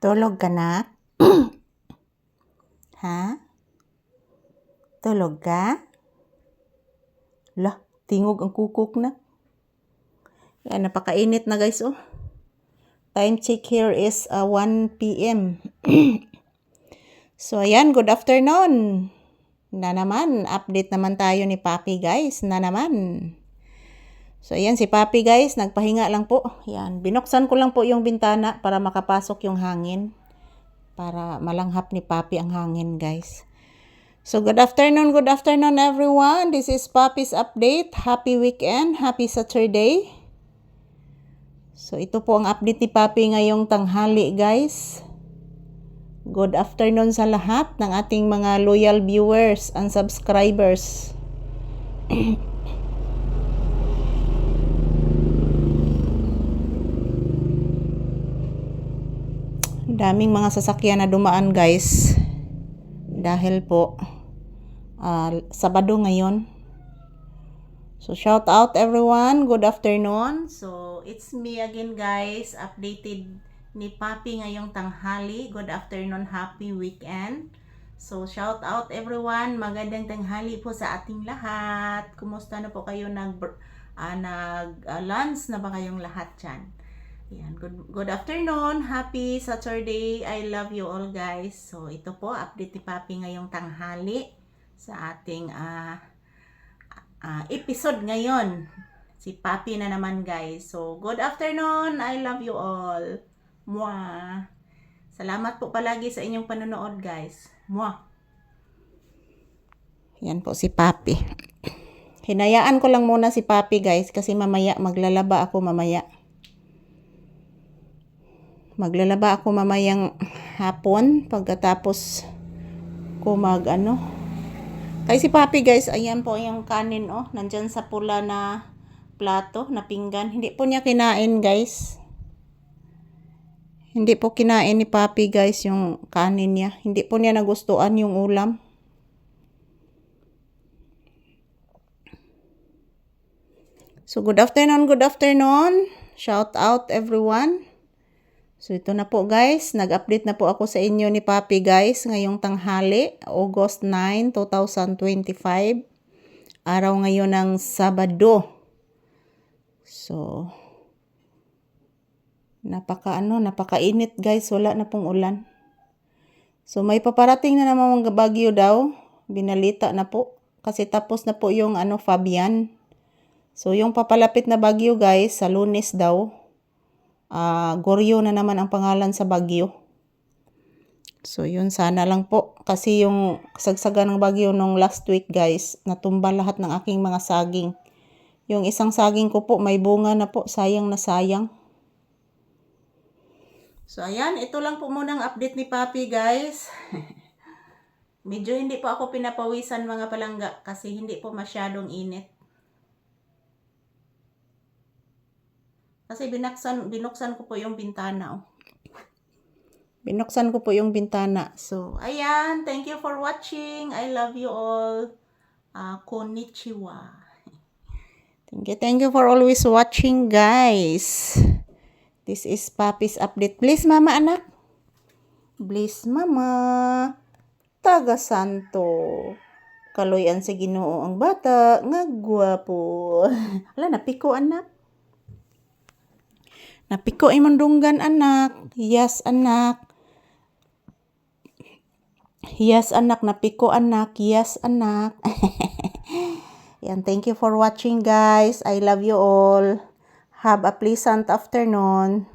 Tulog ka na? Ha? Tulog ka? Lah, tingog ang kukuk na. Yan, napakainit na guys, oh. Time check here is 1 p.m. So, ayan, good afternoon. Na naman, update naman tayo ni Papi guys, na naman. So, ayan si Papi guys, nagpahinga lang po. Yan, binuksan ko lang po yung bintana para makapasok yung hangin. Para malanghap ni Papi ang hangin guys. So, good afternoon everyone. This is Papi's update. Happy weekend, happy Saturday. So, ito po ang update ni Papi ngayong tanghali guys. Good afternoon sa lahat ng ating mga loyal viewers and subscribers. Daming mga sasakyan na dumaan guys. Dahil po Sabado ngayon. So shout out everyone. Good afternoon. So it's me again guys. Updated ni Papi ngayong tanghali. Good afternoon. Happy weekend. So shout out everyone. Magandang tanghali po sa ating lahat. Kumusta na po kayo? Lunch na ba kayong lahat dyan? Yan, good afternoon, happy Saturday, I love you all guys. So ito po, update ni Papi ngayong tanghali sa ating episode ngayon. Si Papi na naman guys. So good afternoon, I love you all. Mwah. Salamat po palagi sa inyong panonood guys. Mwah. Yan po si Papi. Hinayaan ko lang muna si Papi guys kasi mamaya maglalaba ako mamaya. Maglalaba ako mamayang hapon pagkatapos ko Kay si Papi guys, ayan po yung kanin oh, nandyan sa pula na plato, na pinggan. Hindi po niya kinain guys. Hindi po kinain ni Papi guys yung kanin niya. Hindi po niya nagustuhan yung ulam. So good afternoon. Shout out everyone. So ito na po guys, nag-update na po ako sa inyo ni Papi guys ngayong tanghali, August 9, 2025. Araw ngayon ng Sabado. So napakainit guys, wala na pong ulan. So may paparating na naman mga bagyo daw, binalita na po kasi tapos na po yung Fabian. So yung papalapit na bagyo guys sa Lunes daw. Goryo na naman ang pangalan sa bagyo. So yun, sana lang po. Kasi yung kasagsagan ng bagyo nung last week guys, natumba lahat ng aking mga saging. Yung isang saging ko po may bunga na po, sayang na sayang. So ayan, ito lang po muna ang update ni Papi guys. Medyo hindi po ako pinapawisan mga palangga kasi hindi po masyadong init. Kasi binuksan ko po yung bintana. Oh. Binuksan ko po yung bintana. So, ayan. Thank you for watching. I love you all. Konnichiwa. Thank you for always watching, guys. This is Papi's update. Please, mama, anak. Please, mama. Taga Santo. Kaloyan sa Ginoo ang bata. Nga gwapo. Ala, napiko, anak. Napiko imong dunggan anak. Yes anak. Yes anak, napiko anak. Yes anak. Yan, thank you for watching guys. I love you all. Have a pleasant afternoon.